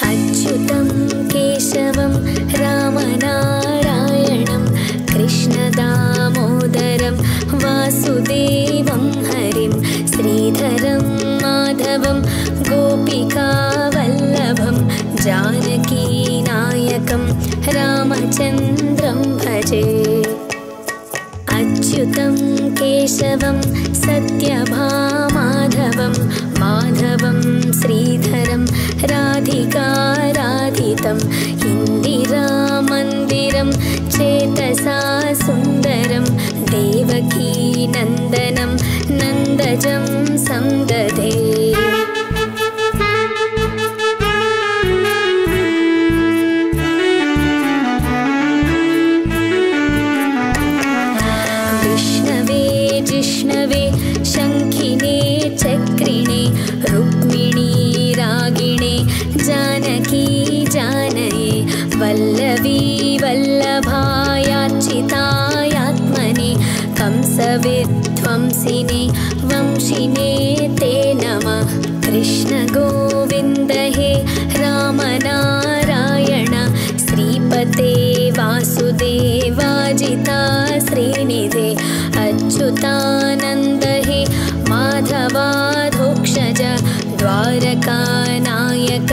अच्युतं केशवं रामनारायणं कृष्णदामोदरं वासुदेवं हरिं श्रीधरं माधवं गोपिकावल्लभं जानकीनायकं रामचन्द्रं भजे। अच्युतं केशवं सत्यभामाधवं माधवं श्रीधरं राधिकाराधितं इन्दिरामन्दिरं चेतसा सुन्दरं देवकीनन्दनं नन्दजं संदधे। जिष्णवे शङ्खिने चक्रिणे रुक्मिणी रागिणे जानकी जानये वल्लवी वल्लभायाच्युतायात्मने कंसविध्वंसिने वंशिने ते नमः। कृष्ण गोविन्द हे रामनारायण श्रीपते वासुदेवाजिता श्रीनिधे अच्युतानन्द हे माधवाधोक्षज द्वारकानायक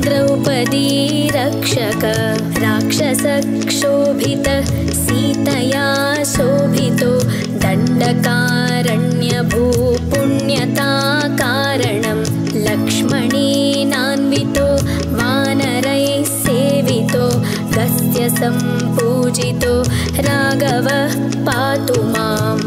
द्रौपदी रक्षक। राक्षसक्षोभित सीतया शोभितो दण्डकारण्यभूपुण्यताकारणं लक्ष्मणेनान्वितो वानरैः सेवितो गस्य सम्पूजितो राघवः पातु माम्।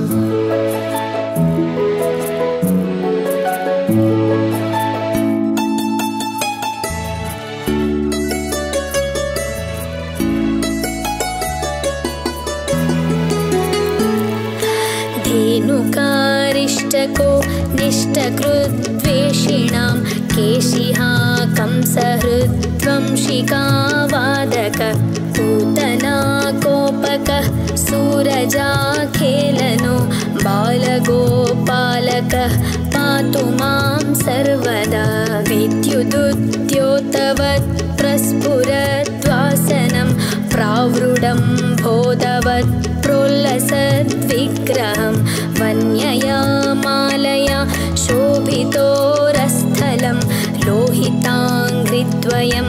धेनुकारिष्टको निष्टकृद्वेषिणां केशिहा कंसहृद्वंशिकावादक पूतना कोपकः सूरजाखेलनो बालगोपालकः पातु मां सर्वदा। विद्युदुद्योतवत् प्रस्फुरद्वासनं प्रावृडं बोधवत् प्रोल्लसद्विग्रहं वन्यया मालया शोभितोरस्थलं लोहिताङ्घ्रिद्वयं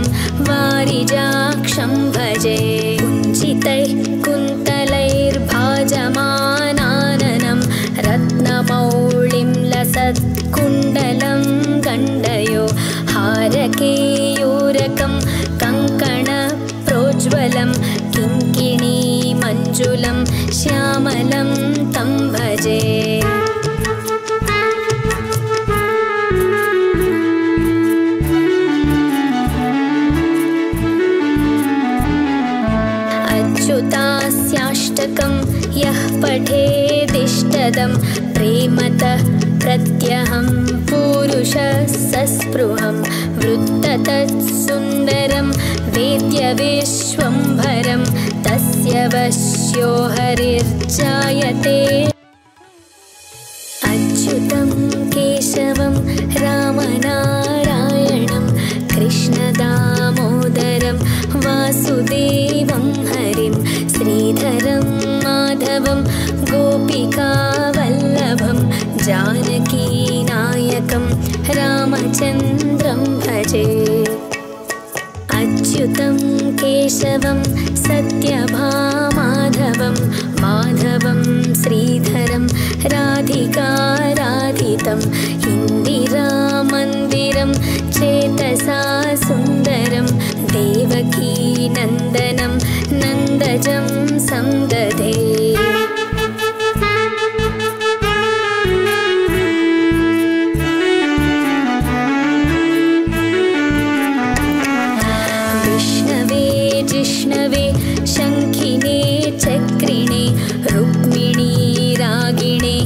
वारिजाक्षं भजे। कुञ्चितैः कुन्तलैर्भाजमानाननं रत्नमौळिं लसत्कुण्डलं गण्डयो हारकेयूरकं कङ्कणप्रोज्ज्वलं किङ्किणीमञ्जुलं श्यामलं तं भजे। अच्युतास्याष्टकं यः पठेदिष्टदं प्रेमतः प्रत्यहं पुरुषः सस्पृहं वृत्ततत्सुन्दरं वेद्यविश्वम्भरं तस्य वश्यो हरिर्जायते। अच्युतं केशवं रामनारायणं कृष्णदामोदरं वासुदेवं हरिं श्रीधरं माधवं गोपिकावल्लभं जानकीनायकं रामचन्द्रं भजे। अच्युतं केशवं सत्यभामाधवं माधवं श्रीधरं राधिकाराधितं इन्दिरामन्दिरं चेतसा सुन्दरं देवकीनन्दनं नन्दजं संदधे। जिष्णवे शङ्खिने चक्रिणे रुक्मिणी रागिणे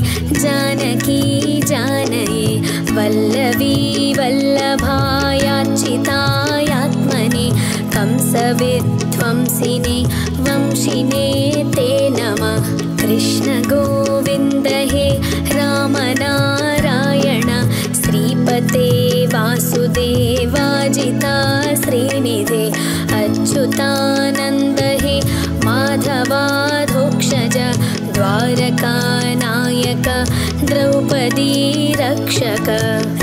जानकी जानये वल्लवी वल्लभायाच्युतायात्मने कंसविध्वंसिने वंशिने ते नमः। कृष्ण गोविन्द हे रामनारायण श्रीपते वासुदेवाजिता श्री द्रौपदी रक्षक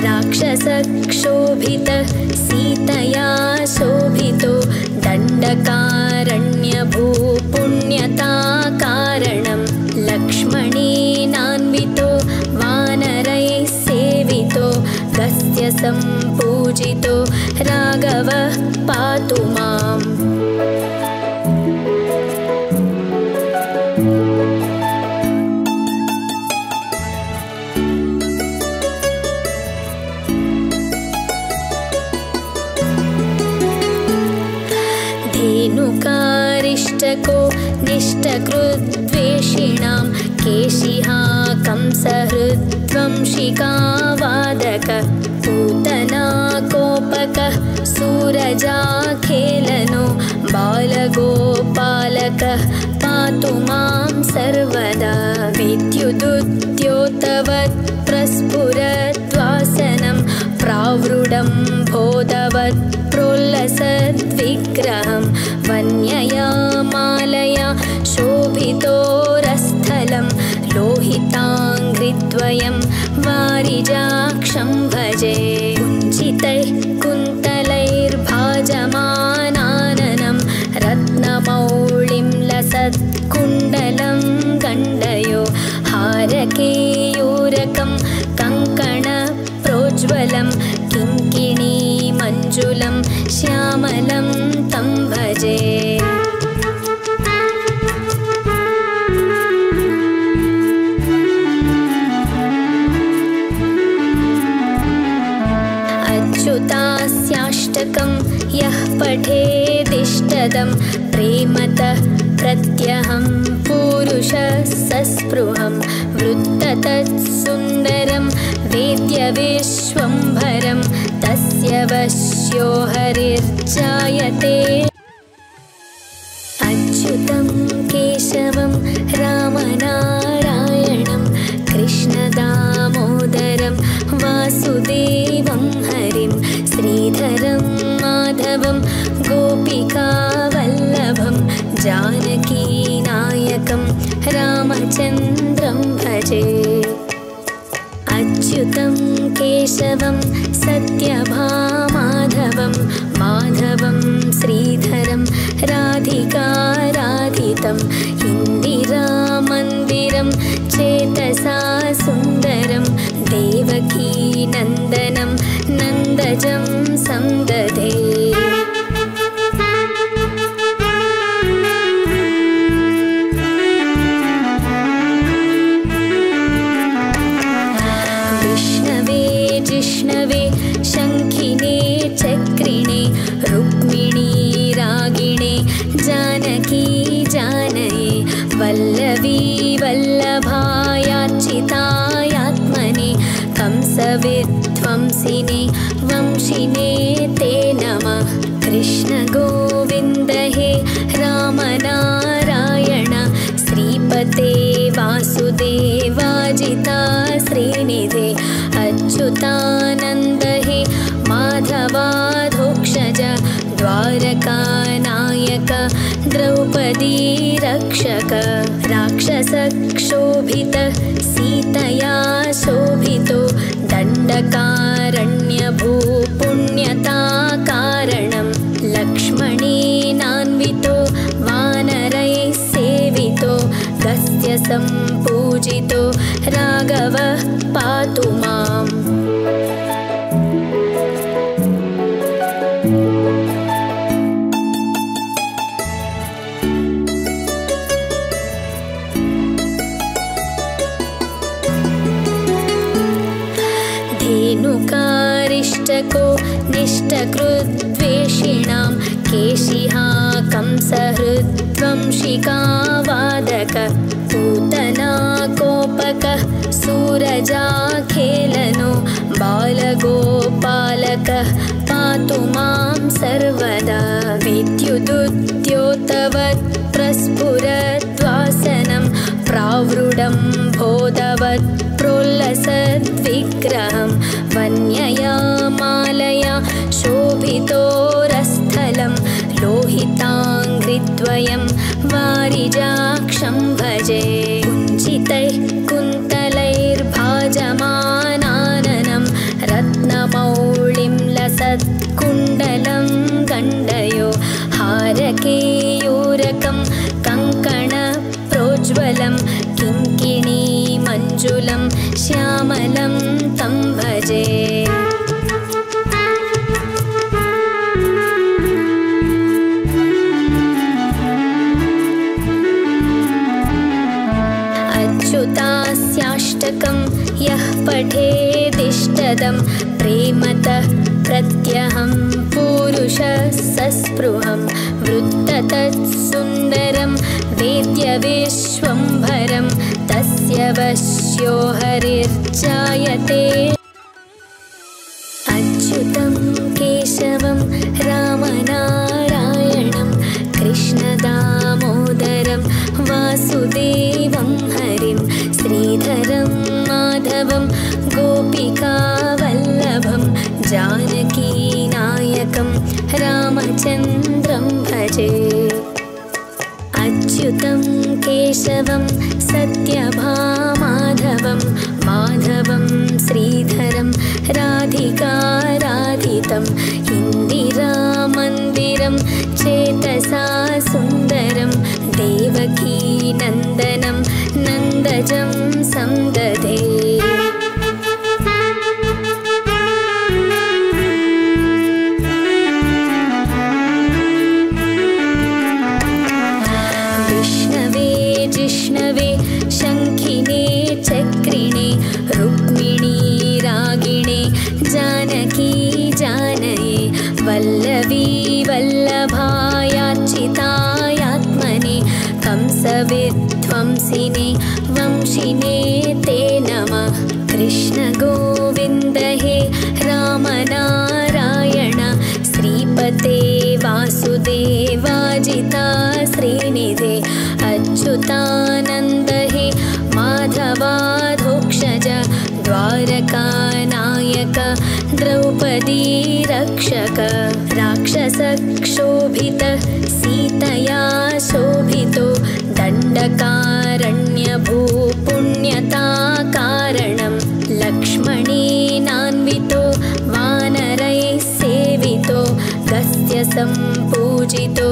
राक्षसक्षोभित सीतया शोभितो दण्डकारण्यभूपुण्यता कारणं लक्ष्मणेनान्वितो वानरैः सेवितो गस्य सम्पूजितो राघवः पातु माम्। धेनुकारिष्टको निष्टकृद्वेषिणां केशिहा कंसहृद्वंशिकावादक पूतना कोपकः सूरजाखेलनो बालगोपालकः पातु मां सर्वदा। विद्युदुद्योतवत् प्रस्फुरद्वासनं प्रावृडं बोधवत् प्रोल्लसद्विग्रहं वन्यया मालया शोभितोरस्थलं लोहिताङ्घ्रिद्वयं वारिजाक्षं भजे। कुञ्चितैः कुन्तलैर्भाजमानाननं रत्नमौळिं लसत्कुण्डलं गण्डयो हारकेयूरकं कङ्कणप्रोज्ज्वलं किङ्किणीमञ्जुलं श्यामलं तं भजे। अच्युतास्याष्टकं यः पठेदिष्टदं प्रेमतः प्रत्यहं पुरुषः सस्पृहं वृत्ततत्सुन्दरं वेद्यविश्वम्भरं तस्य वश्यो हरिर्जायते। अच्युतं केशवं रामनारायणं कृष्णदामोदरं वासुदेवं हरिं श्रीधरं माधवं गोपिकावल्लभं जानकीनायकं रामचन्द्रं भजे। अच्युतं केशवं सत्यभामाधवं माधवं श्रीधरं राधिकाराधितं इन्दिरामन्दिरं चेतसा सुन्दरं देवकीनन्दनं नन्दजं संदधे। जिष्णवे शङ्खिने चक्रिणे रुक्मिणी रागिणे जानकी जानये वल्लवी वल्लभायाच्चितायात्मने कंसविध्वंसिने वंशिने ते नमः। कृष्ण गोविन्द हे राम नारायण श्रीपते वासुदेवाजिता श्रीनिधे अच्युतानन्द हे माधवाधोक्षज द्वारकानायक द्रौपदी रक्षक राक्षसक्षोभित सीतया शोभितो दण्डकारण्यभूपुण्यता कारणं लक्ष्मणेनान्वितो वानरैः सेवितो गस्य सम्पूजितो राघवः पातु माम्। धेनुकारिष्टको निष्टकृद्वेषिणां केशिहा कंसहृद्वंशिकावादक पूतना कोपकः सूरजाखेलनो बालगोपालकः पातु मां सर्वदा। विद्युदुद्योतवत् प्रस्फुरद्वासनं प्रावृडं बोधवत् प्रोल्लसद्विग्रहं वन्यया मालया शोभितोरस्थलं लोहिताङ्घ्रिद्वयं वारिजाक्षं भजे। कुञ्चितैः कुन्तलैर्भाजमा पदं प्रेमतः प्रत्यहं पूरुषः सस्पृहं वृत्ततत्सुन्दरं वेद्य विश्वम्भरं तस्य वश्यो हरिर्जायते अच्युतं केशवं रामनारायणं कृष्णदामोदरं वासुदेवं हरिं श्रीधरं माधवं गोपिकावल्लभं जानकीनायकं रामचन्द्रं भजे अच्युतं केशवं सत्यभामाधवं माधवं श्रीधरं राधिकाराधितं इन्दिरामन्दिरं चेतसा सुन्दरं देवकीनन्दनं नन्दजं संदधे जिष्णवे शङ्खिने चक्रिणे रुक्मिणी रागिणे जानकी जानये वल्लवी वल्लभायाच्युतायात्मने कंसविध्वंसिने वंशिने ते नमः कृष्ण गोविन्द हे रामनारायण श्रीपते वासुदेवाजिता श्रीनिधे अच्युतानन्द हे माधवाधोक्षज द्वारकानायक द्रौपदी रक्षक राक्षसक्षोभित सीतया शोभितो दण्डकारण्यभूपुण्यताकारणं लक्ष्मणेनान्वितो वानरैः सेवितो गस्य सम्पूजितो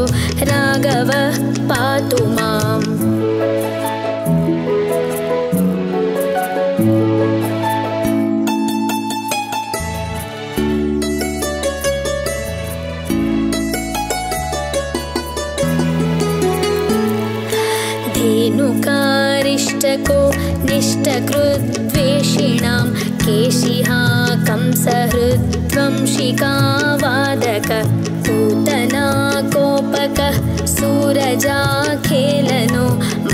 राघवः पातु माम् धेनुकारिष्टको निष्टकृद्वेषिणां केशिहा कंसहृद्वंशिकावादक पूतना कोपकः सूरजाखेलनो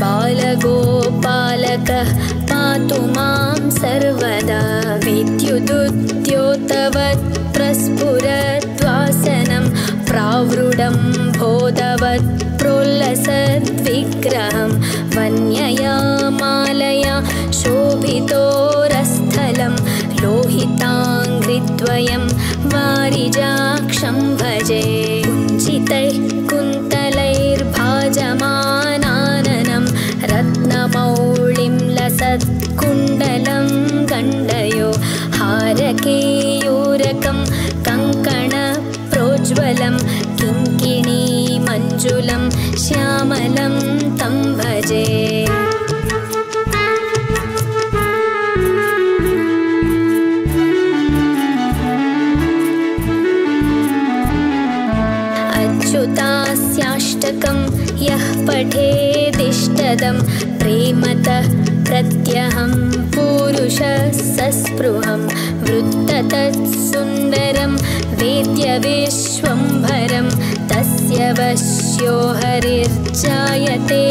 बालगोपालकः पातु मां सर्वदा विद्युदुद्योतवत् प्रस्फुरद्वासनं प्रावृडं बोधवत् प्रोल्लसद्विग्रहं वन्यया मालया शोभितोरस्थलं लोहिताङ्घ्रिद्वयं वारिजाक्षं भजे कुञ्चितैः कुन्तलैर्भाजमानाननं रत्नमौळिं लसत्कुण्डलं गण्डयो हारकेयूरकं कङ्कणप्रोज्ज्वलं किङ्किणीमञ्जुलं श्यामलं तं भजे अच्युतास्याष्टकं यः पठेदिष्टदं प्रेमतः प्रत्यहं पूरुषः सस्पृहं वृत्ततत्सुन्दरं वेद्य विश्वम्भरं तस्य वश्यो हरिर्जायते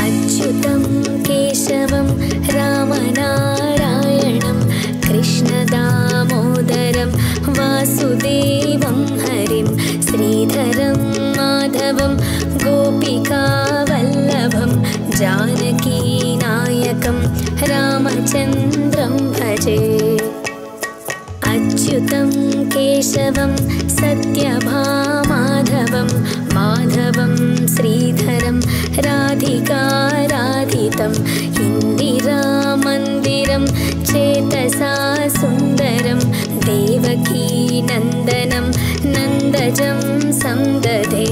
अच्युतं केशवं रामनारायणं कृष्णदामोदरं वासुदेवं हरिं श्रीधरं माधवं गोपिकावल्लभं जानकीनायकं रामचन्द्रं भजे अच्युतं केशवं सत्यभामाधवं माधवं श्रीधरं राधिकाराधितं इन्दिरामन्दिरं चेतसा सुन्दरं देवकीनन्दनं नन्दजं संदधे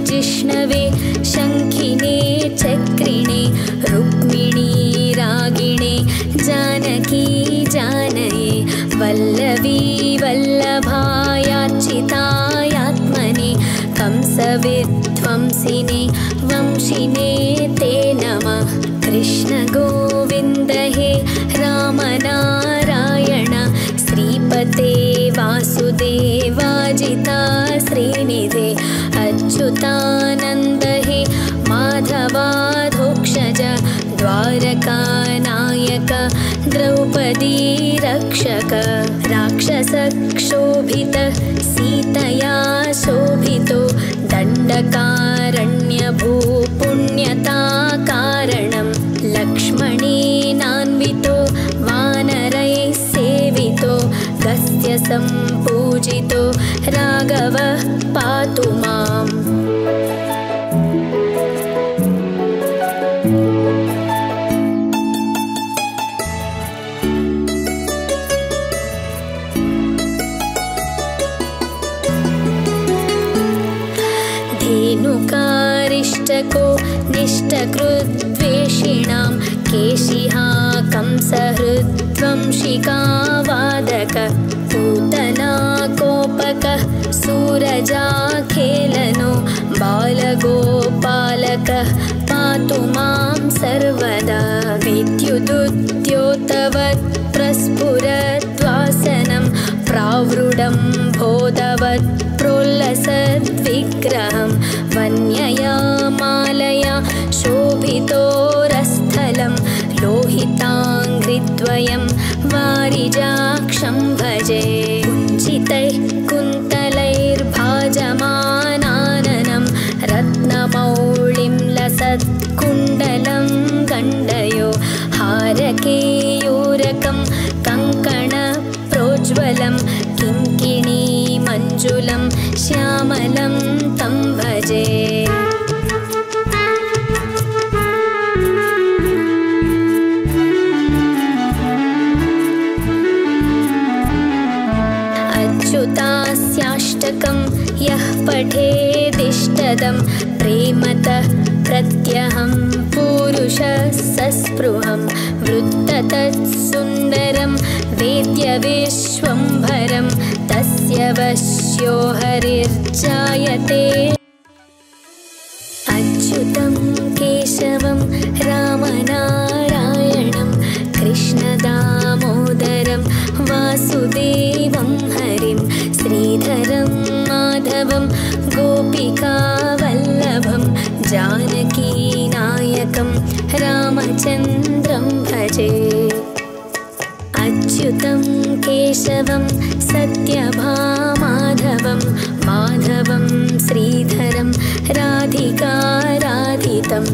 जिष्णवे शङ्खिने चक्रिणे रुक्मिणी रागिणे जानकी जानये वल्लवी वल्लभायाच्युतायात्मने कंसविध्वंसिने वंशिने ते नमः। कृष्ण गोविन्द हे राम नारायण श्रीपते वासुदेवाजिता श्रीनिधे अच्युतानन्द हे माधवाधोक्षज द्वारकानायक द्रौपदी रक्षक। राक्षसक्षोभित सीतया शोभितो दण्डकारण्यभूपुण्यताकारणं लक्ष्मणेनान्वितो वानरैः सेवितो गस्य सम्पूजितो राघवः पातु माम्। धेनुकारिष्टको निष्टकृद्वेषिणां केशिहा कंसहृद्वंशिकावादक पूतनाकोपकः सूरजाखेलनो बालगोपालकः पातु मां सर्वदा। विद्युदुद्योतवत् प्रस्फुरद्वासनं प्रावृडं बोधवत् प्रोल्लसद्विग्रहं वन्यया मालया शोभितोरस्थलं लोहिताङ्घ्रिद्वयं वारिजाक्षं भजे। कुञ्चितैः कुन्तलैर्भाजमानाननं रत्नमौळिं लसत्कुण्डलं गण्डयो हारकेयूरकं कङ्कणप्रोज्ज्वलं किङ्किणी मञ्जुलं श्यामलं तं भजे। अच्युतास्याष्टकं यः पठेदिष्टदं प्रेमतः प्रत्यहं पुरुषः सस्पृहं वृत्ततत्सुन्दरं वेद्यविश्वम्भरं तस्य वश्यो हरिर्जायते। अच्युतं केशवं रामनारायणं कृष्णदामोदरं वासुदेवं हरिं श्रीधरं माधवं गोपिकावल्लभं जानकीनायकं रामचन्द्रं भजे। अच्युतं केशवं सत्यभामाधवं माधवं श्रीधरं राधिकाराधितं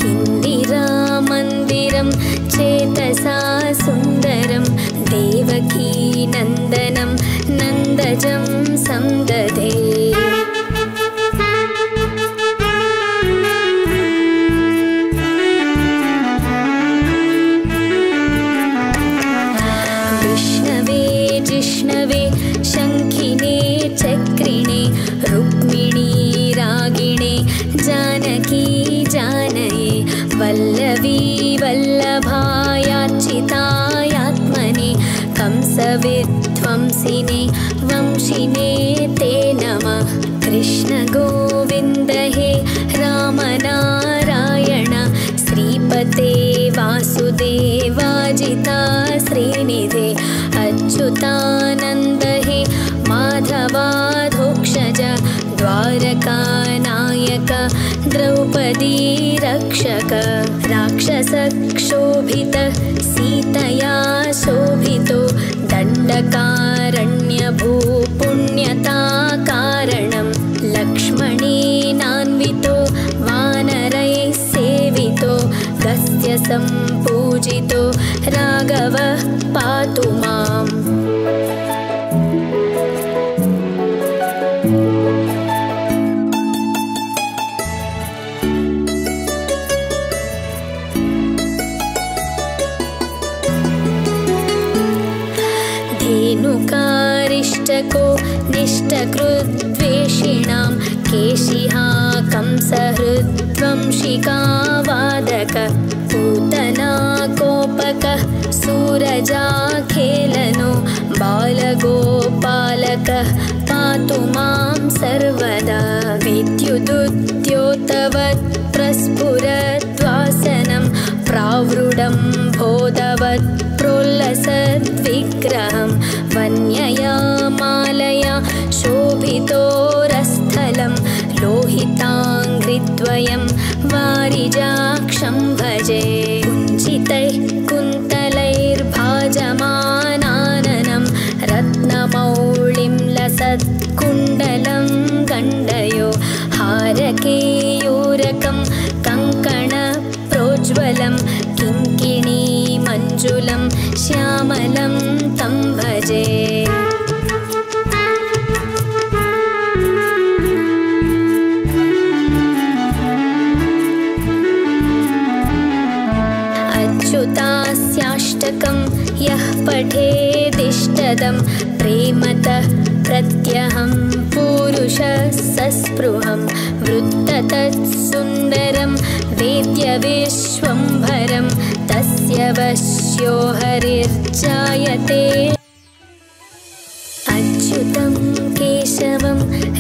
इन्दिरामन्दिरं चेतसा सुन्दरं देवकीनन्दनं नन्दजं संदधे। जिष्णवे शङ्खिने चक्रिणे रुक्मिणी रागिणे जानकी जानये वल्लवी वल्लभायाच्युतायात्मने कंसविध्वंसिने वंशिने ते नमः। कृष्ण गोविन्द हे राम नारायण श्रीपते वासुदेवाजिता श्रीनिधे अच्युतानन्द हे माधवाधोक्षज द्वारकानायक द्रौपदी रक्षक। राक्षसक्षोभित सीतया शोभितो दण्डकारण्यभूपुण्यताकारणं लक्ष्मणेनान्वितो वानरैः सेवितो गस्य सम्पूजितो राघवः पातु माम्। धेनुकारिष्टको निष्टकृद्वेषिणां केशिहा कंसहृद्वंशिकावादक पूतनाकोपकः सूरजाखेलनो बालगोपालकः पातु मां सर्वदा विद्युदुद्योतवत् प्रस्फुरद्वासनं प्रावृडं बोधवत् प्रोल्लसद्विग्रहं वन्यया मालया शोभितोरस्थलं लोहिताङ्घ्रिद्वयं वारिजाक्षं भजे कुञ्चितैः कुन्तलैर्भाजमानाननं रत्नमौळिं लसत्कुण्डलं गण्डयो हारकेयूरकं कङ्कणप्रोज्ज्वलं किङ्किणीमञ्जुलं श्यामलं तं भजे अच्युतास्याष्टकं यः पठेदिष्टदं प्रेमतः प्रत्यहं पुरुषः सस्पृहं वृत्ततत्सुन्दरं वेद्यविश्वम्भरं तस्य वश्यो हरिर्जायते अच्युतं केशवं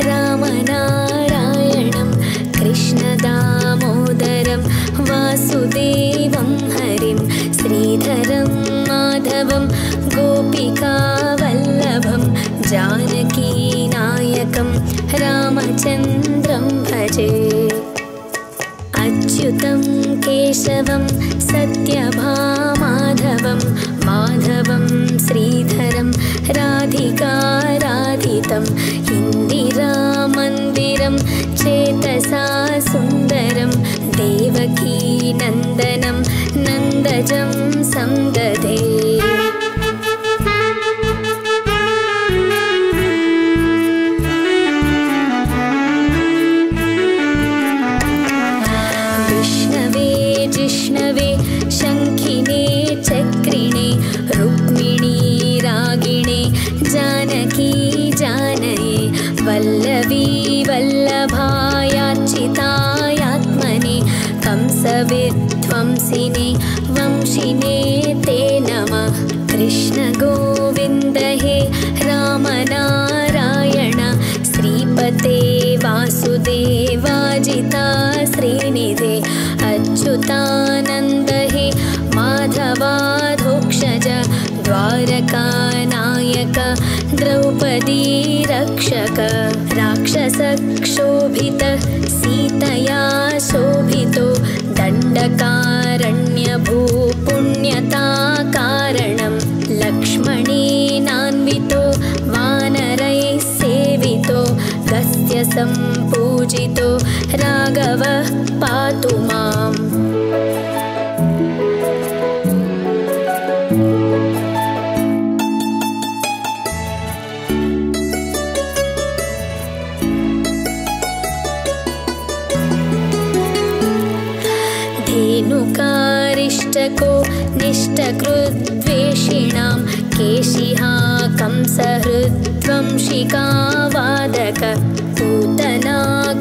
रामनारायणं कृष्णदामोदरं वासुदेवं हरिं श्रीधरं माधवं गोपिकावल्लभं जानकीनायकं रामचन्द्रं भजे अच्युतं केशवं सत्यभामाधवं माधवं श्रीधरं राधिकाराधितं इन्दिरामन्दिरं चेतसा सुन्दरं देवकीनन्दनं नन्दजं संदधे जिष्णवे शङ्खिने चक्रिणे रुक्मिणी रागिणे जानकी जानये वल्लवी वल्लभायाच्युतायात्मने कंसविध्वंसिने वंशिने ते नमः कृष्ण गोविन्द हे रामनारायण श्रीपते वासुदेवाजिता श्रीनिधे अच्युतानन्द हे माधवाधोक्षज द्वारकानायक द्रौपदी रक्षक राक्षसक्षोभित सीतया शोभितो दण्डकारण्यभूपुण्यताकारणं लक्ष्मणेनान्वितो वानरैः सेवितो गस्त्य सम्पूजितो राघवः पातु माम् धेनुकारिष्टको निष्टकृद्वेषिणां केशिहा कंसहृद्वंशिकावादक पूतना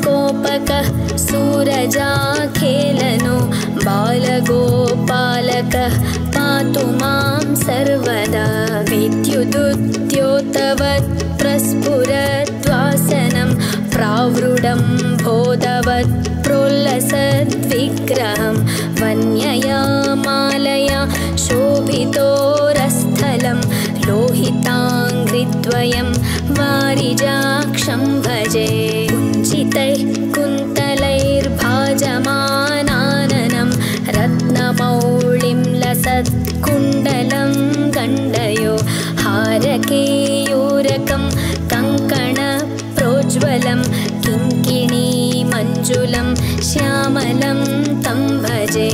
कोपकः सूरजाखेलनो बालगोपालकः पातु मां सर्वदा विद्युदुद्योतवत् प्रस्फुरद्वासनं प्रावृडं बोधवत् प्रोल्लसद्विग्रहं वन्यया मालया शोभितोरस्थलं लोहिताङ्घ्रिद्वयं वारिजाक्षं भजे कुञ्चितैः कुन्तलैर्भाजमानाननं रत्नमौळिं लसत्कुण्डलं गण्डयो हारकेयूरकं कङ्कणप्रोज्ज्वलं किङ्किणीमञ्जुलं श्यामलं तं भजे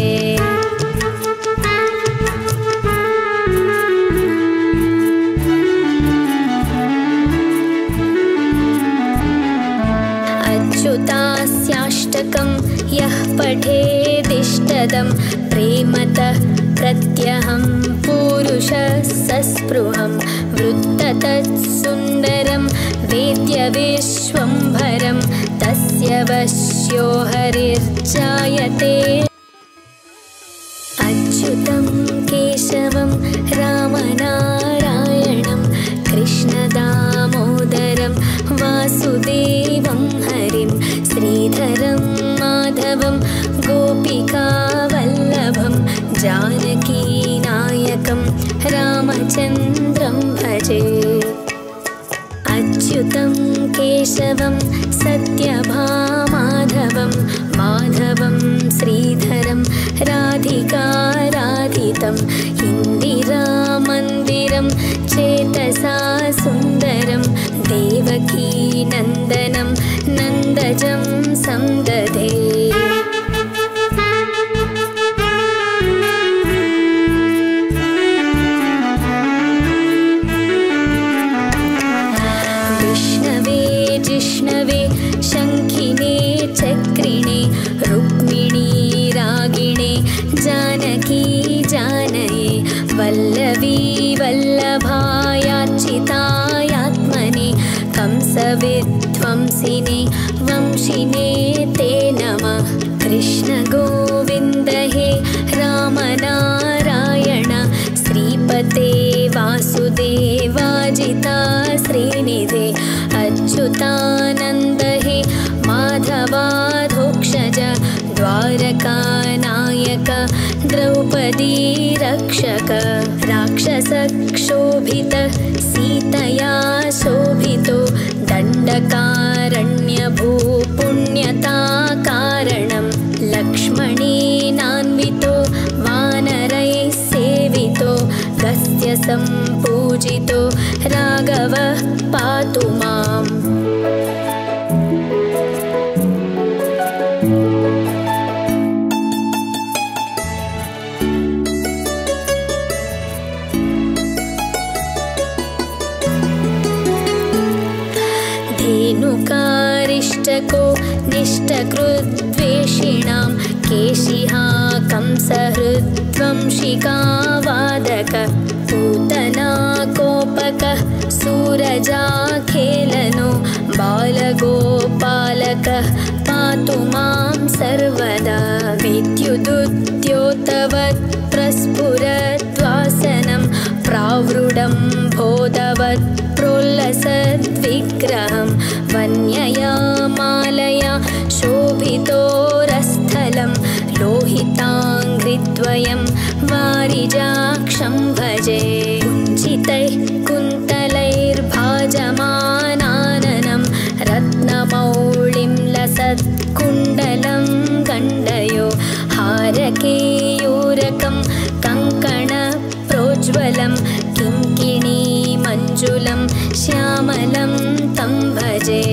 अच्युतास्याष्टकं यः पठेदिष्टदं प्रेमतः प्रत्यहं पुरुषः सस्पृहं वृत्ततत्सुन्दरं वेद्यविश्वम्भरं तस्य वश्यो हरिर्जायते अच्युतं केशवं रामनारायणं कृष्णदामोदरं वासुदेवं हरिं श्रीधरं माधवं गोपिकावल्लभं जानकीनायकं रामचन्द्रं भजे। अच्युतं केशवं सत्यभामाधवं माधवं श्रीधरं राधिकाराधितं इन्दिरामन्दिरं चेतसा सुन्दरं देवकीनन्दनं नन्दजं संदधे। जिष्णवे शङ्खिने चक्रिणे रुक्मिणी रागिणे जानकी जानये वल्लवी वल्लभायाच्युतायात्मने कंसविध्वंसिने वंशिने ते नमः। कृष्ण गोविन्द हे राम नारायण श्रीपते वासुदेवाजिता श्रीनिधे अच्युतानन्द हे माधवाधोक्षज द्वारकानायक द्रौपदी रक्षक। राक्षसक्षोभित सीतया शोभितो दण्डकारण्यभूपुण्यताकारणं लक्ष्मणेनान्वितो वानरैः सेवितो गस्य सम्पूजितो राघवः पातु माम्। धेनुकारिष्टको निष्टकृद्वेषिणां केशिहा कंसहृद्वंशिकावादक पूतना कोपकः सूरजाखेलनो बालगोपालकः पातु मां सर्वदा। विद्युदुद्योतवत् प्रस्फुरद्वासनं प्रावृडं बोधवत् प्रोल्लसद्विग्रहं वन्यया मालया शोभितोरस्थलं लोहिताङ्घ्रिद्वयं वारिजाक्षं भजे। कुञ्चितैः कुन्तलैर्भाजमानाननं रत्नमौळिं लसत्कुण्डलं गण्डयो हारकेयूरकं कङ्कणप्रोज्ज्वलं किङ्किणी मञ्जुलं श्यामलं तं भजे।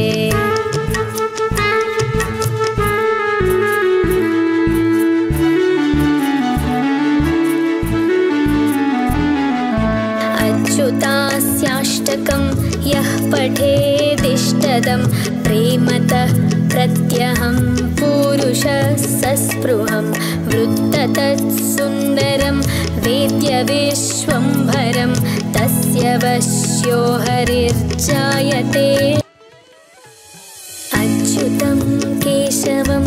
अच्युतास्याष्टकं यः पठेदिष्टदं प्रेमतः प्रत्यहं पुरुषः सस्पृहं वृत्ततत्सुन्दरं वेद्यविश्वम्भरं तस्य वश्यो हरिर्जायते। अच्युतं केशवं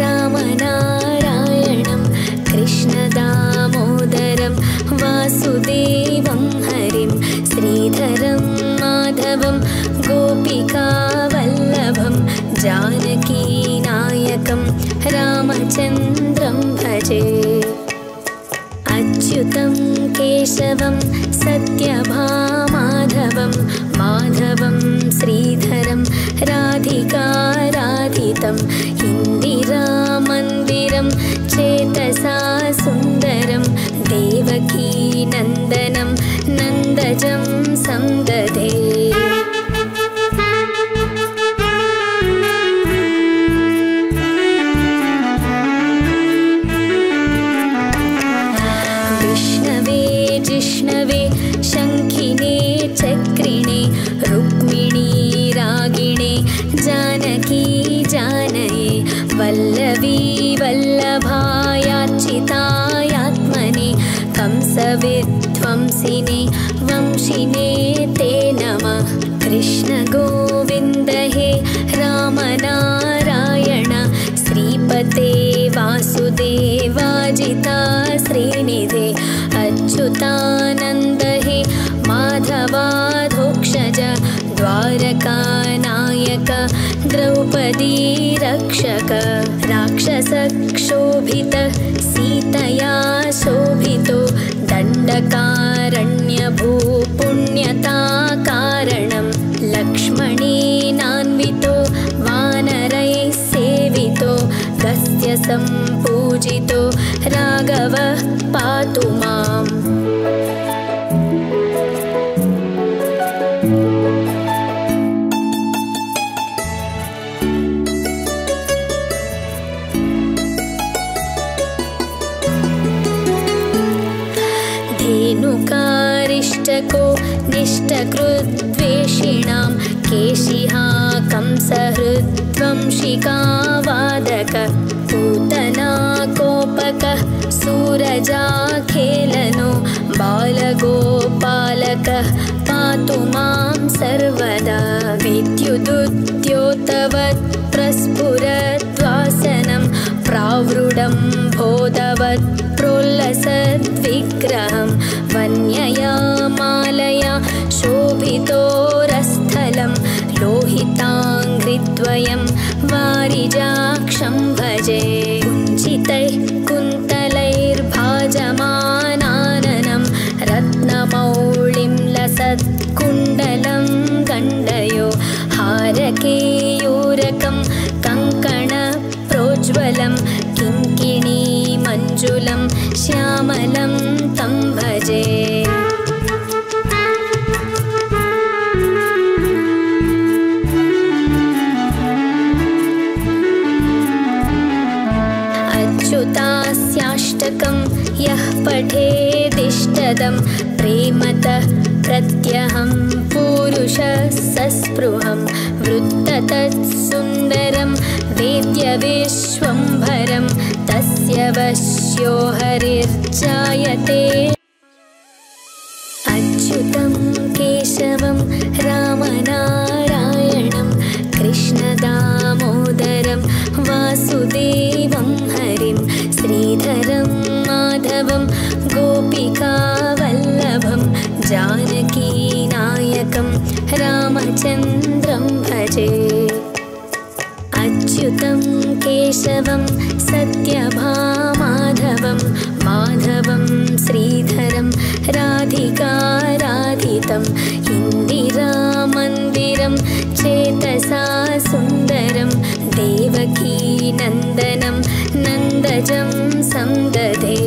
रामनारायणं कृष्णदामोदरं वासुदेवं हरिं श्रीधरं माधवं गोपिकावल्लभं जानकीनायकं रामचन्द्रं भजे। अच्युतं केशवं सत्यभामाधवं माधवं श्रीधरं राधिकाराधितं इन्दिरामन्दिरं चेतसा सुन्दरं देवकीनन्दनं नन्दजं संदधे। जिष्णवे शङ्खिने चक्रिणे रुक्मिणी रागिणे जानकी जानये वल्लवी वल्लभायाच्युतायात्मने कंसविध्वंसिने वंशिने ते नमः। कृष्ण गोविन्द हे राम नारायण श्रीपते वासुदेवाजिता श्रीनिधे अच्युतानन्द हे माधवाधोक्षज द्वारकानायक द्रौपदी रक्षक राक्षसक्षोभित सीतया शोभितो दण्डकारण्यभूपुण्यताकारणं लक्ष्मणेनान्वितो वानरैः सेवितो गस्त्य सम्पूजितो राघवः पातु माम्। धेनुकारिष्टको निष्टकृद्वेषिणां केशिहा कंसहृद्वंशिकावादक पूतना कोपकः सूरजाखेलनो बालगोपालकः पातु मां सर्वदा। विद्युदुद्योतवत् प्रस्फुरद्वासनं प्रावृडं बोधवत् प्रोल्लसद्विग्रहं वन्यया मालया शोभितोरस्थलं लोहिताङ्घ्रिद्वयं वारिजाक्षं भजे। कुञ्चितैः कुन्तलैर्भाजमानाननं रत्नमौळिं लसत्कुण्डलं गण्डयो हारकेयूरकं कङ्कणप्रोज्ज्वलं किङ्किणीमञ्जुलं श्यामलं तं भजे। अच्युतास्याष्टकं यः पठेदिष्टदं प्रेमतः प्रत्यहं पुरुषः सस्पृहं वृत्ततत्सुन्दरं वेद्यविश्वम्भरं तस्य वश्यो हरिर्जायते। अच्युतं केशवं रामनारायणं कृष्णदामोदरं वासुदेवं हरिं श्रीधरं माधवं गोपिकावल्लभं जानकीनायकं रामचन्द्रं भजे। अच्युतं केशवं सत्यभामाधवं माधवं श्रीधरं राधिकाराधितं इन्दिरामन्दिरं चेतसा सुन्दरं देवकीनन्दनं नन्दजं संदधे।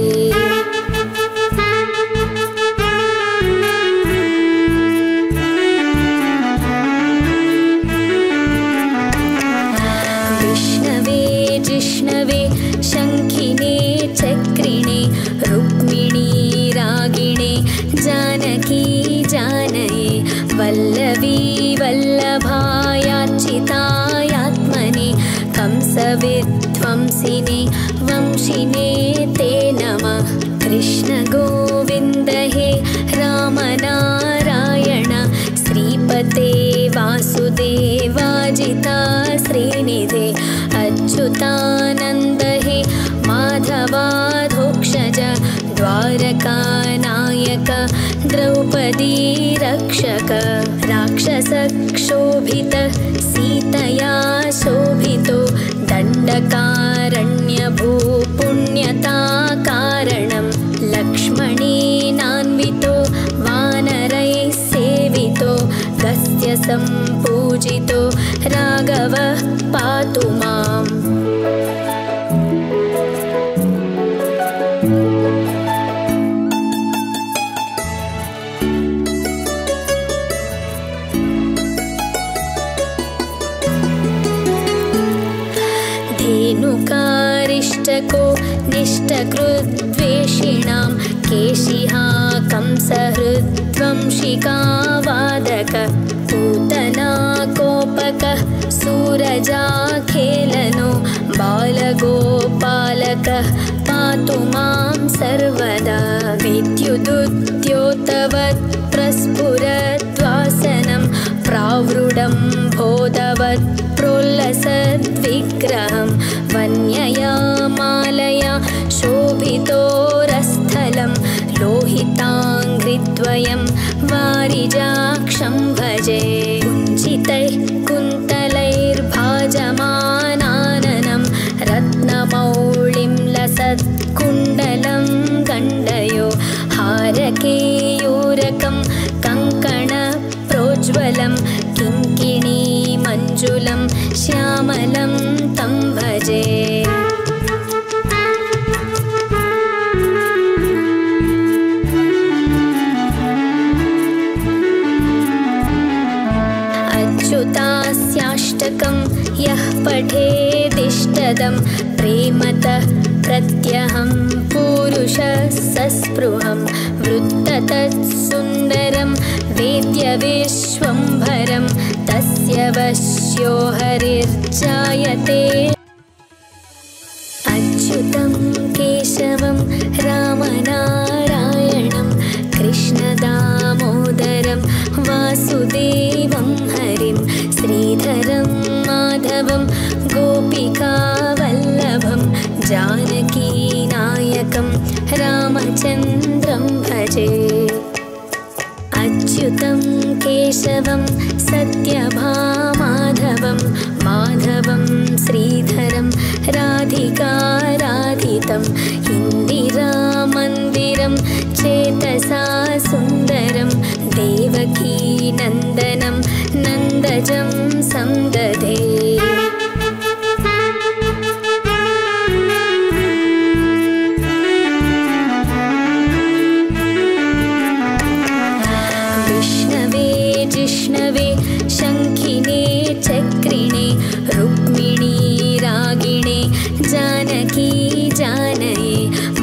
जिष्णवे शङ्खिने चक्रिणे रुक्मिणी रागिणे जानकी जानये वल्लवी वल्लभायाच्युतायात्मने कंसविध्वंसिने वंशिने ते नमः। कृष्ण गोविन्द हे राम नारायण श्रीपते वासुदेवाजिता श्रीनिधे अच्युतानन्द हे माधवाधोक्षज द्वारकानायक द्रौपदी रक्षक राक्षसक्षोभित सीतया शोभितो दण्डकारण्यभूपुण्यताकारणं लक्ष्मणेनान्वितो वानरैः सेवितो गस्त्य सम्पूजितो राघवः पातु माम्। धेनुकारिष्टको निष्टकृद्वेषिणां केशिहा कंसहृद्वंशिकावादक पूतना कोपकः सूरजाखेलनो बालगोपालकः पातु मां सर्वदा। विद्युदुद्योतवत् प्रस्फुरद्वासनं प्रावृडं बोधवत् प्रोल्लसद्विग्रहं वन्यया मालया शोभितोरस्थलं लोहिताङ्घ्रिद्वयं वारिजाक्षं भजे। कुञ्चितैः कुन्तलैर्भाज श्यामलं तं भजे। अच्युतास्याष्टकं यः पठेदिष्टदं प्रेमतः प्रत्यहं पुरुषः सस्पृहं वृत्ततत्सुन्दरं वेद्यविश्वम्भरं तस्य वश्यो हरिर्जायते। अच्युतं केशवं रामनारायणं कृष्णदामोदरं वासुदेवं हरिं श्रीधरं माधवं गोपिकावल्लभं जानकीनायकं रामचन्द्रं भजे। अच्युतं केशवं सत्यभामाधवं माधवं श्रीधरं राधिकाराधितं इन्दिरामन्दिरं चेतसा सुन्दरं देवकीनन्दनं नन्दजं संदधे। विष्णवे जिष्णवे शङ्खिने चक्रिणे रुक्मिणी रागिणे जानकी जानये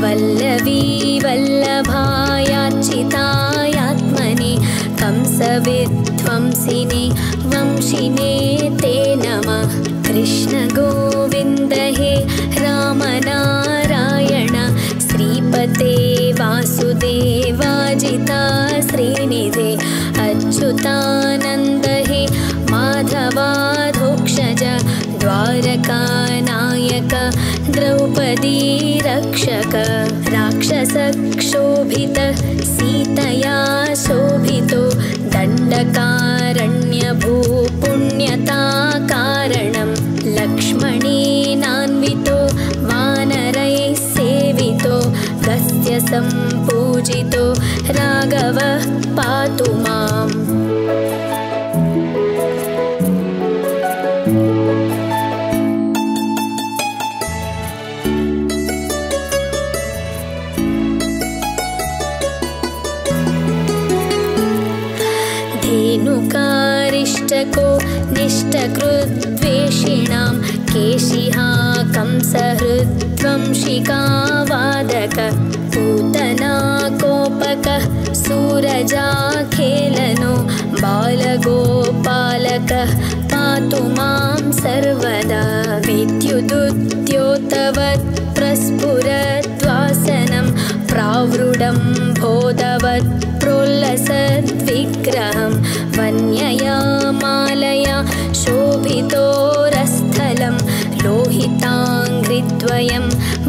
वल्लवी वल्लभायाच्युतायात्मने कंसविध्वंसिने वंशिने ते नमः। कृष्ण गोविन्द हे रामनारायण श्रीपते वासुदेवाजिता श्रीनिधे अच्युतानन्द हे माधवाधोक्षज द्वारकानायक द्रौपदी रक्षक। राक्षसक्षोभित सीतया शोभितो दण्डकारण्यभूपुण्यताकारणं लक्ष्मणेनान्वितो वानरैः सेवितो गस्य सम्पूजितो राघवः पातु माम्। धेनुकारिष्टको निष्टकृद्वेषिणां केशिहा कंसहृद्वंशिकावादक पूतना कोपकः सूरजाखेलनो बालगोपालकः पातु मां सर्वदा। विद्युदुद्योतवत् प्रस्फुरद्वासनं प्रावृडं बोधवत् प्रोल्लसद्विग्रहं वन्यया मालया शोभितोरस्थलं लोहिताङ्घ्रिद्वयं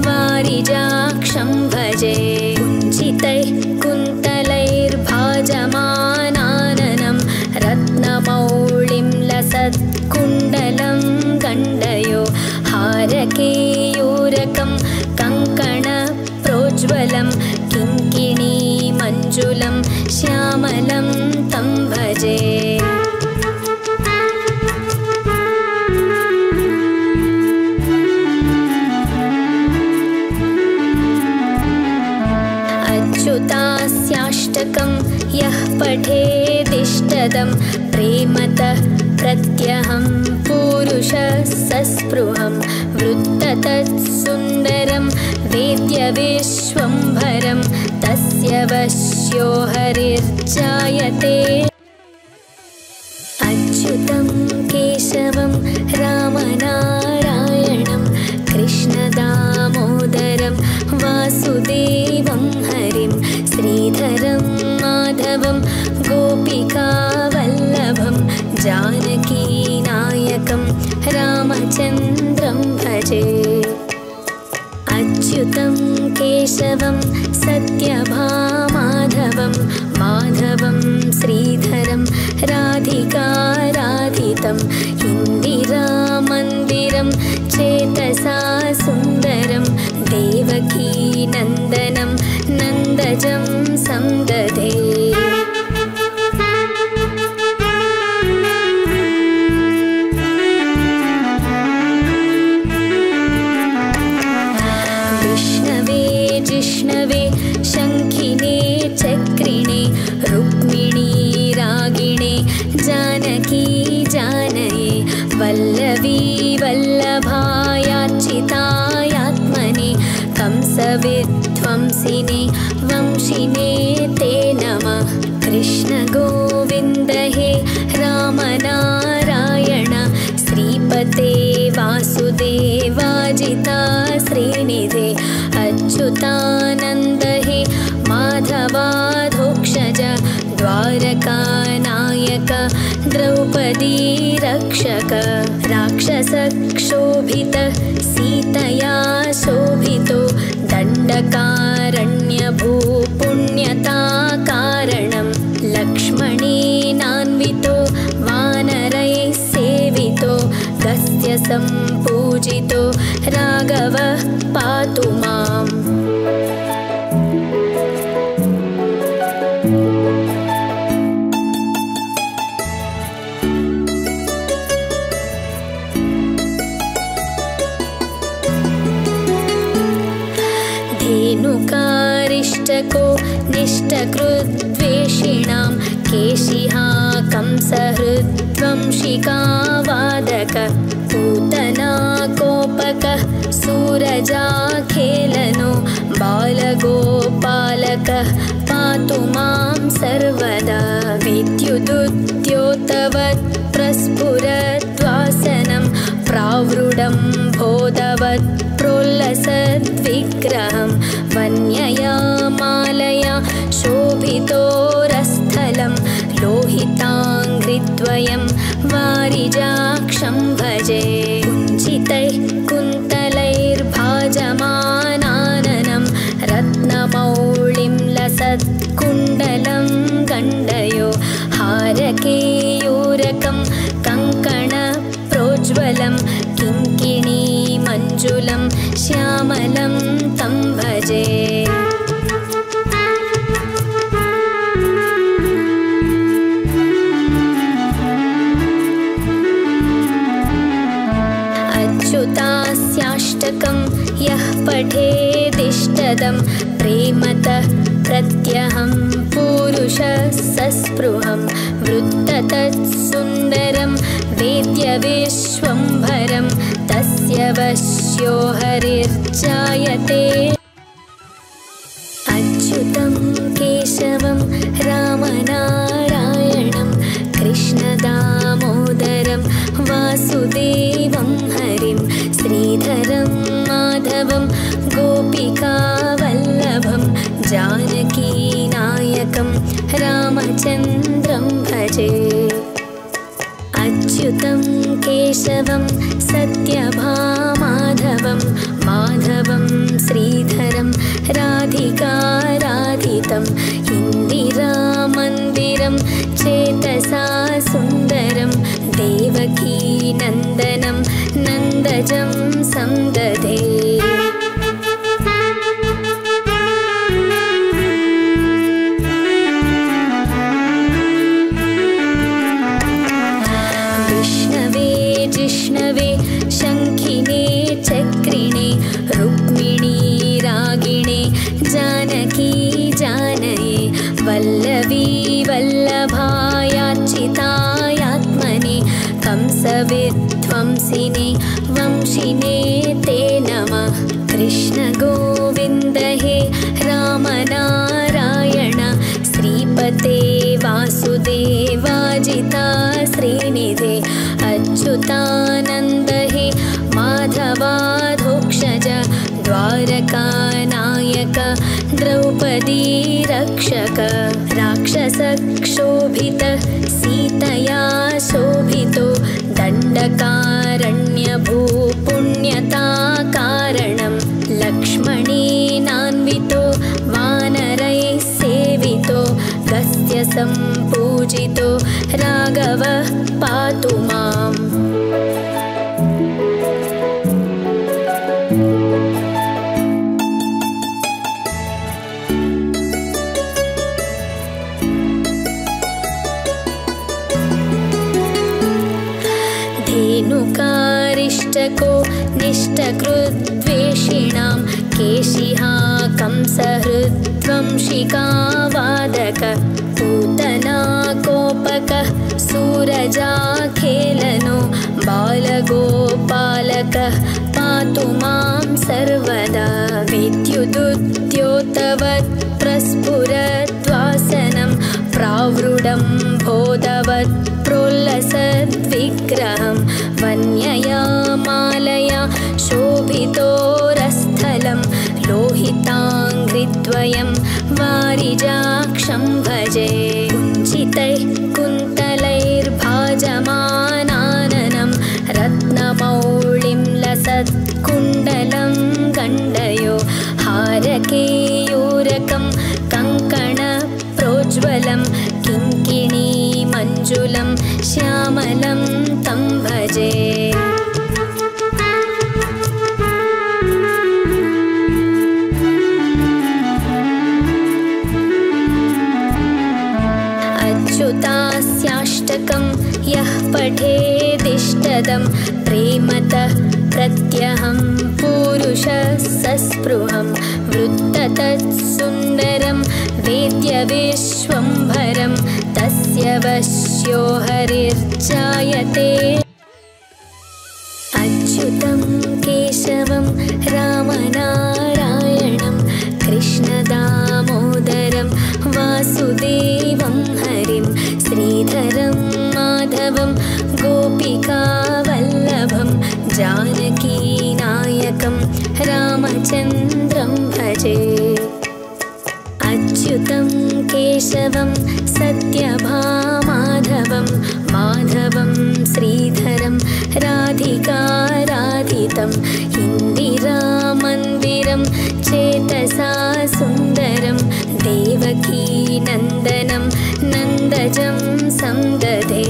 वारिजाक्षं भजे। कुञ्चितैः कुन्तलैर्भाजमानाननं रत्नमौळिं लसत्कुण्डलं गण्डयो हारकेयूरकं कङ्कणप्रोज्ज्वलं किङ्किणीमञ्जुलं श्यामलं तं भजे। अच्युतास्याष्टकं यः पठेदिष्टदं प्रेमतः प्रत्यहं पुरुषः सस्पृहं वृत्ततत्सुन्दरं वेद्यविश्वम्भरं तस्य वश्यो हरिर्जायते। अच्युतं केशवं रामनारायणं कृष्णदामोदरं वासुदेवं हरिं श्रीधरं माधवं गोपिकावल्लभं जानकीनायकं रामचन्द्रं भजे। अच्युतं केशवं सत्यभामाधवं माधवं श्रीधरं राधिकाराधितं इन्दिरामन्दिरं चेतसा सुन्दरं देवकीनन्दनं नन्दजं संदधे। कंसविध्वंसिने वंशिने ते नमः। कृष्ण गोविन्द हे राम नारायण श्रीपते वासुदेवाजिता श्रीनिधे अच्युतानन्द हे माधवाधोक्षज द्वारकानायक द्रौपदी रक्षक। राक्षसक्षोभित सीतया शोभितो दण्डकारण्यभूपुण्यताकारणं लक्ष्मणेनान्वितो वानरैः सेवितो गस्य सम्पूजितो राघवः पातु माम्। धेनुकारिष्टको निष्टकृद्वेषिणां केशिहा कंसहृद्वंशिकावादक पूतना कोपकः सूरजाखेलनो बालगोपालकः पातु मां सर्वदा। विद्युदुद्योतवत् प्रस्फुरद्वासनं प्रावृडं बोधवत् प्रोल्लसद्विग्रहं वन्यया मालया शोभितोरस्थलं लोहिताङ्घ्रिद्वयं वारिजाक्षं भजे। कुञ्चितैः कुन्तलैर्भाजमानाननं रत्नमौळिं लसत्कुण्डलं गण्डयो हारकेयूरकं कङ्कणप्रोज्ज्वलं किङ्किणीमञ्जुलं श्यामलं तं भजे। अच्युतास्याष्टकं यः पठेदिष्टदं प्रेमतः प्रत्यहं पुरुषः सस्पृहं वृत्ततत्सुन्दरं वेद्यविश्वम्भरं तस्य वश्यो हरिर्जायते। अच्युतं केशवं रामनारायणं कृष्णदामोदरं वासुदेवं हरिं श्रीधरं माधवं गोपिकावल्लभं जानकीनायकं रामचन्द्रं भजे। अच्युतं केशवं सत्यभामाधवं माधवं श्रीधरं राधिकाराधितं इन्दिरामन्दिरं चेतसा सुन्दरं देवकीनन्दनं नन्दजं संदधे। जिष्णवे शङ्खिने चक्रिणे रुक्मिणी रागिणे जानकी जानये वल्लवी वल्लभायाच्युतायात्मने कंसविध्वंसिने वंशिने ते नमः। कृष्ण गोविन्द हे राम नारायण श्रीपते वासुदेवाजिता श्रीनिधे अच्युतानन्द हे माधवाधोक्षज द्वारकानायक द्रौपदी रक्षक। राक्षसक्षोभित सीतया शोभितो दण्डकारण्यभूपुण्यताकारणं लक्ष्मणेनान्वितो वानरैः सेवितो गस्य सम्पूजितो राघवः पातु माम्। धेनुकारिष्टको निष्टकृद्वेषिणां केशिहा कंसहृद्वंशिकावादक पूतना कोपकः सूरजाखेलनो बालगोपालकः पातु मां सर्वदा। विद्युदु भोगवत् प्रस्फुरद्वासनं प्रावृडं बोधवत् प्रोल्लसद्विग्रहं वन्यया मालया शोभितोरस्थलं लोहिताङ्घ्रिद्वयं वारिजाक्षं भजे कुञ्चितैः कुन्तलैर्भाजमानाननं रत्नमौळिं लसत्कुण्डलं गण्डयो हारकेयूरकं कङ्कणप्रोज्ज्वलं किङ्किणीमञ्जुलं श्यामलं तं भजे अच्युतास्याष्टकं यः पठेदिष्टदं प्रेमतः प्रत्यहं पुरुषः सस्पृहं वृत्ततत्सुन्दरं वेद्यविश्वम्भरं तस्य वश्यो हरिर्जायते अच्युतं केशवं रामनारायणं कृष्णदामोदरं वासुदेवं हरिं श्रीधरं माधवं गोपिकावल्लभं जानकीनायकं रामचन्द्रं भजे अच्युतं केशवं सत्यभामाधवं माधवं श्रीधरं राधिकाराधितं इन्दिरामन्दिरं चेतसा सुन्दरं देवकीनन्दनं नन्दजं संदधे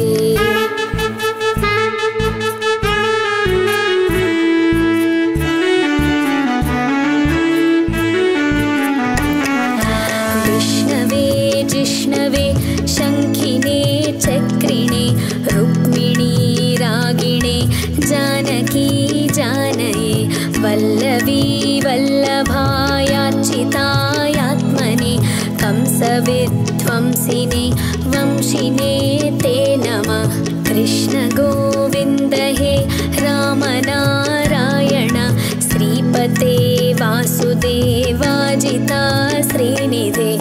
विष्णवे जिष्णवे शङ्खिने चक्रिणे रुक्मिणी रागिणे जानकी जानये वल्लवी वल्लभायाच्युतायात्मने कंसविध्वंसिने वंशिने ते नमः कृष्ण गोविन्द हे रामनारायण श्रीपते वासुदेवाजिता श्रीनिधे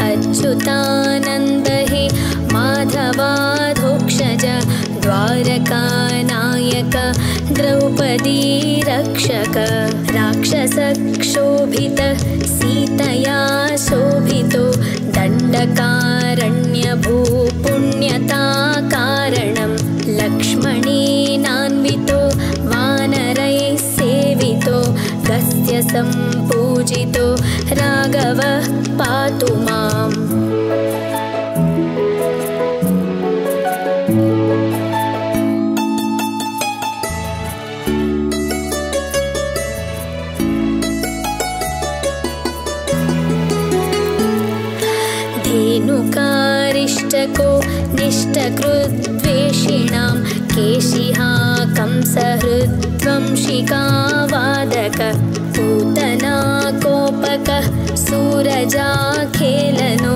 अच्युतानन्द हे माधवाधोक्षज द्वारकानायक द्रौपदी रक्षक राक्षसक्षोभित सीतया शोभितो दण्डकारण्यभूपुण्यताकारणं लक्ष्मणेनान्वितो वानरैः सेवितो गस्य सम्पूजितो राघवः पातु माम् धेनुकारिष्टको निष्टकृद्वेषिणां केशिहा कंसहृद्वंशिकावादक पूतनाकोपकः सूरजाखेलनो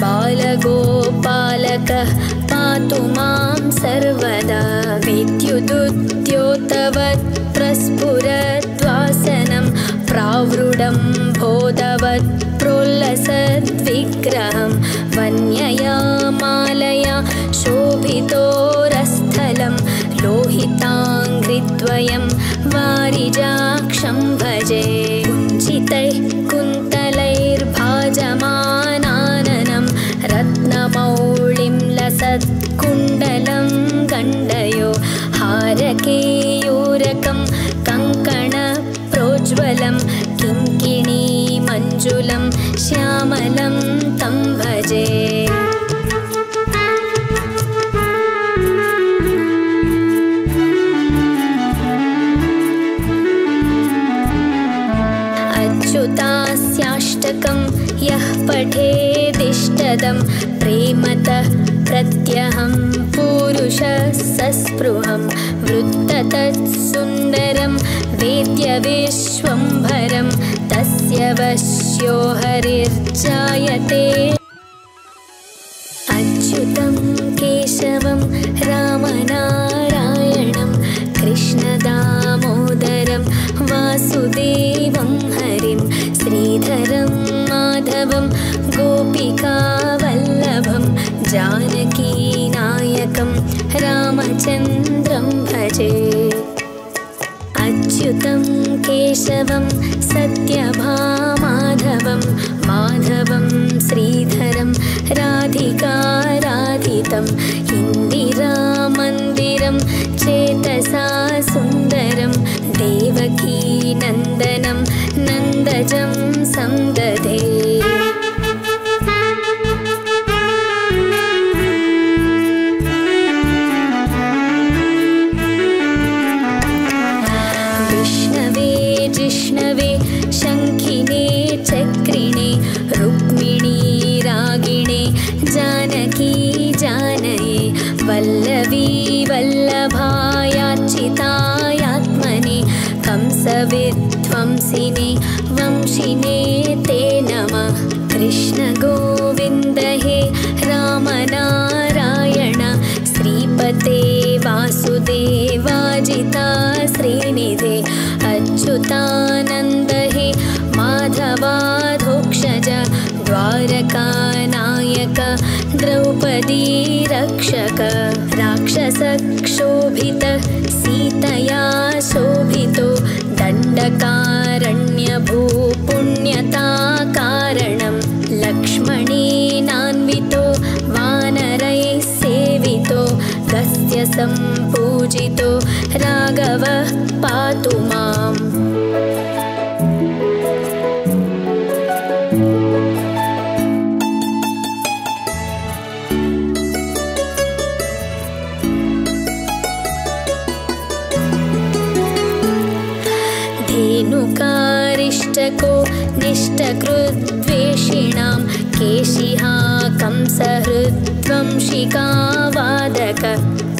बालगोपालकः पातु मां सर्वदा विद्युदुद्योतवत् प्रस्फुरद्वासनं प्रावृडं बोधवत् प्रोल्लसद्विग्रहं वन्यया मालया शोभितोरस्थलं लोहिताङ्घ्रिद्वयं वारिजाक्षं भजे कुञ्चितैः कुन्तलैर्भाजमानाननं रत्नमौळिं लसत्कुण्डलं गण्डयो हारकेयूरकं कङ्कणप्रोज्ज्वलं किङ्किणीमञ्जुलं श्यामलं तं भजे अच्युतास्याष्टकं यः पठेदिष्टदं प्रेमतः प्रत्यहं पुरुषः सस्पृहं वृत्ततत्सुन्दरं वेद्यविश्वम्भरं तस्य वश्यो हरिर्जायते अच्युतं केशवं रामनारायणं कृष्णदामोदरं वासुदेवं हरिं श्रीधरं माधवं माधवं गोपिकावल्लभं जानकीनायकं रामचन्द्रं भजे अच्युतं केशवं सत्यभामाधवं माधवं श्रीधरं राधिकाराधितं इन्दिरामन्दिरं चेतसा सुन्दरं देवकीनन्दनं नन्दजं संदधे जिष्णवे शङ्खिने चक्रिणे रुक्मिणी रागिणे जानकी जानये वल्लवी वल्लभायाच्युतायात्मने कंसविध्वंसिने वंशिने ते नमः कृष्ण गोविन्द हे रामनारायण श्रीपते वासुदेवाजिता श्रीनिधे अच्युतानन्द हे माधवाधोक्षज द्वारकानायक द्रौपदी रक्षक राक्षसक्षोभित सीतया शोभितो दण्डकारण्यभूपुण्यताकारणं लक्ष्मणेनान्वितो वानरैः सेवितो गस्य सम्पूजितो राघवः पातु माम् धेनुकारिष्टको निष्टकृद्वेषिणां केशिहा कंसहृद्वंशिकावादक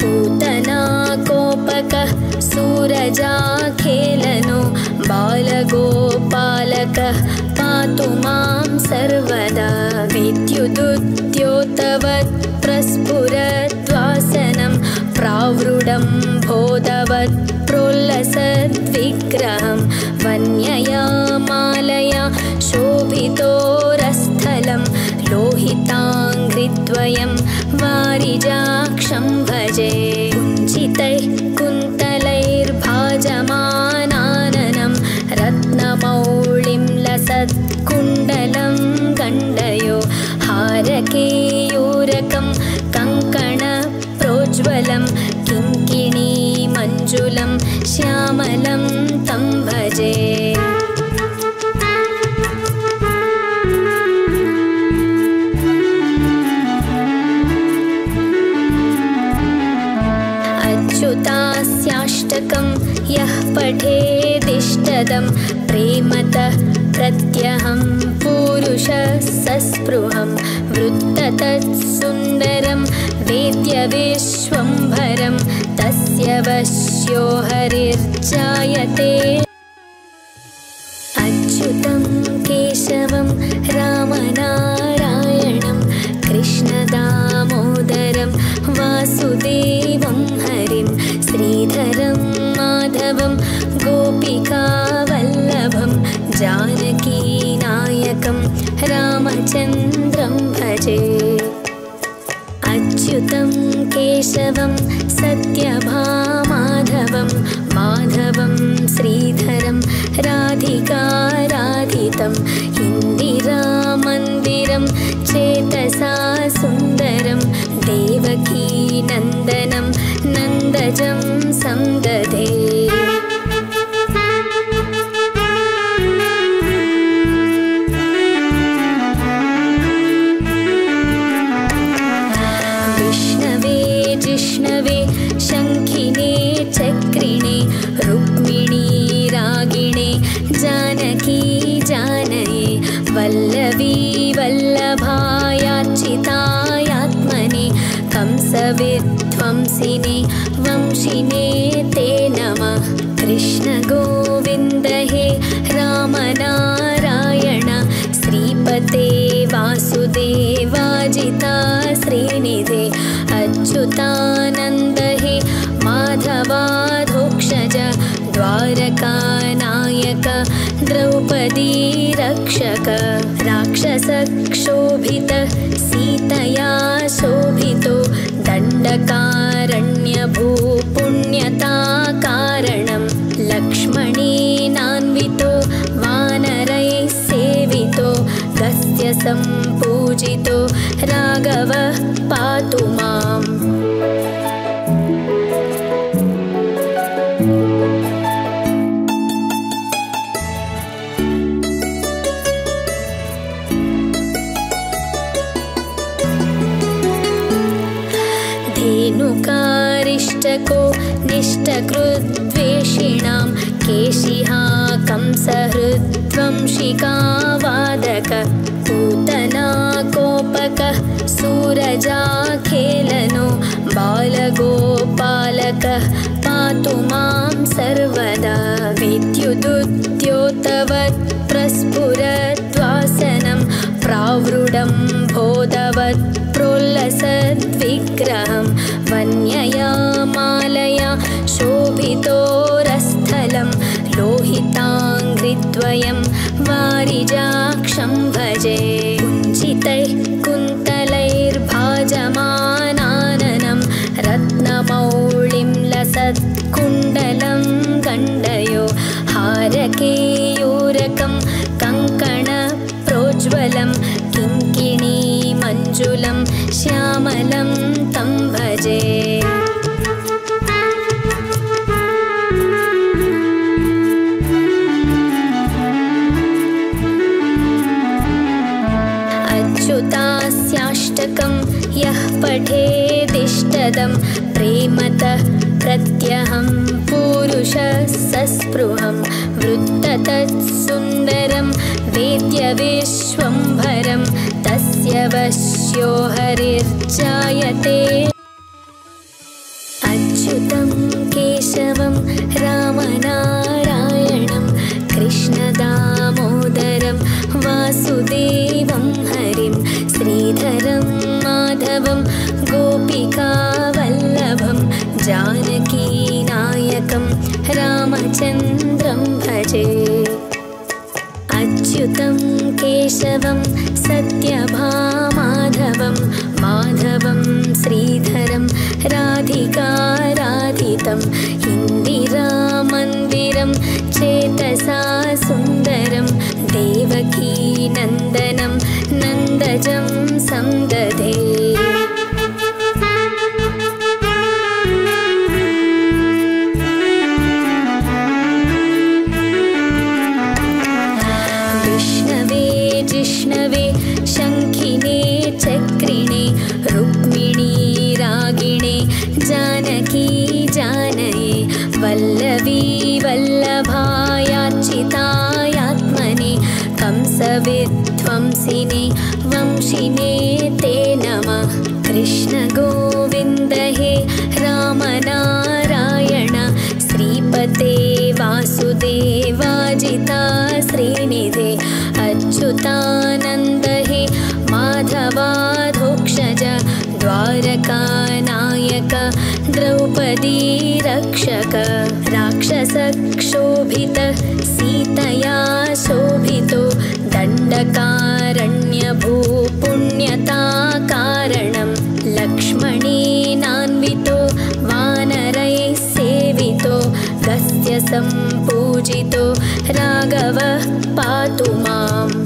पूतना कोपकः सूरजाखेलनो बालगोपालकः पातु मां सर्वदा विद्युदुद्योतवत् प्रस्फुरद्वासनं प्रावृढं बोधवत् प्रोल्लसद्विग्रहं वन्यया मालया शोभितोरस्थलं लोहिताङ्घ्रिद्वयं वारिजाक्षं भजे कुञ्चितैः कुन्तलैर्भाजमानाननं रत्नमौळिं लसत्कुण्डलं गण्डयो हारकेयूरकं कङ्कणप्रोज्ज्वलं किङ्किणीमञ्जुलं श्यामलं तं भजे अच्युतास्याष्टकं यः पठेदिष्टदं प्रेमतः प्रत्यहं पुरुषः सस्पृहं वृत्ततत्सुन्दरं वेद्यविश्वम्भरं तस्य वश्यो हरिर्जायते अच्युतं केशवं रामनारायणं कृष्णदामोदरं वासुदेवं हरिं श्रीधरं माधवं गोपिकावल्लभं जानकीनायकं रामचन्द्रं भजे अच्युतं केशवं सत्यभामाधवं माधवं श्रीधरं राधिकाराधितं इन्दिरामन्दिरं चेतसा सुन्दरं देवकीनन्दनं नन्दजं संदधे जिष्णवे शङ्खिने चक्रिणे रुक्मिणी रागिणे जानकी जानये वल्लवी वल्लभायाच्युतायात्मने कंसविध्वंसिने वंशिने ते नमः कृष्ण गोविन्द हे रामनारायण श्रीपते वासुदेवाजिता श्रीनिधे अच्युतानन्द हे माधवाधोक्ष द्वारकाधोक्षज द्वारकानायक द्रौपदी रक्षक राक्षसक्षोभित सीतया शोभितो दण्डकारण्यभूपुण्यता कारणं लक्ष्मणेनान्वितो वानरैः सेवितो गस्य सम्पूजितो राघवः पातु माम्। धेनुकारिष्टको निष्टकृद्वेषिणां केशिहा कंसहृद्वंशिकावादक पूतना कोपकः सूरजाखेलनो बालगोपालकः पातु मां सर्वदा विद्युदुद्योतवत् प्रस्फुरद्वासनं प्रावृडं बोधवत् प्रोल्लसद्विग्रहं वन्यया मालया शोभितोरस्थलं लोहिताङ्घ्रिद्वयं वारिजाक्षं भजे कुञ्चितैः कुन्तलैर्भाजमानाननं रत्नमौळिं लसत्कुण्डलं गण्डयो हारकेयूरकं कङ्कणप्रोज्ज्वलं किङ्किणीमञ्जुलं श्यामलं तं भजे। अच्युतास्याष्टकं यः पठेदिष्टदं प्रेमतः प्रत्यहं पुरुषः सस्पृहं वृत्ततत्सुन्दरं वेद्यविश्वम्भरं तस्य वश्यो हरिर्जायते। अच्युतं केशवं रामनारायणं कृष्णदामोदरं वासुदेवं हरिं श्रीधरं माधवं गोपिकावल्लभं जानकीनायकं रामचन्द्रं भजे। अच्युतं केशवं सत्यभामाधवं माधवं श्रीधरं राधिकाराधितं इन्दिरामन्दिरं चेतसा सुन्दरं देवकीनन्दनं नन्दजं संदधे। जिष्णवे शङ्खिने चक्रिणे रुक्मिणी रागिणे जानकी जानये वल्लवी वल्लभायाच्युतायात्मने कंसविध्वंसिने वंशिने ते नमः। कृष्ण गोविन्द हे राम नारायण श्रीपते वासुदेवाजिता श्रीनिधे अच्युतानन्द हे माधवाधोक्षज द्वारकानायक द्रौपदी रक्षक राक्षसक्षोभित सीतया शोभितो दण्डकारण्यभूपुण्यता कारणं लक्ष्मणेनान्वितो वानरैः सेवितो गस्य सम्पूजितो राघवः पातु माम्।